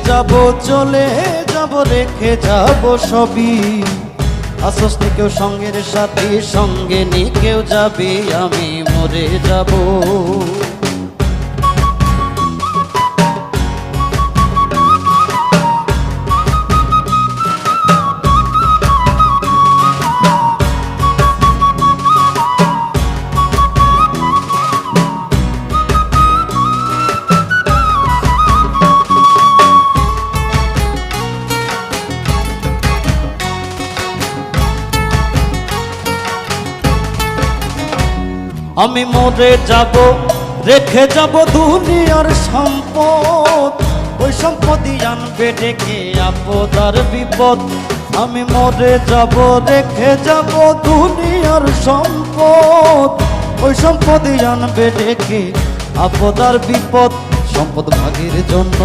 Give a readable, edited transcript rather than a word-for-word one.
যাব চলে যাব রেখে যাব সবই, আসস নি কেউ সঙ্গের সাথী, সঙ্গে নি কেউ যাবে, আমি মরে যাব। আমি মরে যাব রেখে যাব দুনিয়ার সম্পদ, ওই সম্পদই আনবে ডেকে আপদ আর বিপদ। আমি মরে যাব রেখে যাব দুনিয়ার সম্পদ, ওই সম্পদই আনবে ডেকে আপদ আর বিপদ। সম্পদ ভাগের জন্য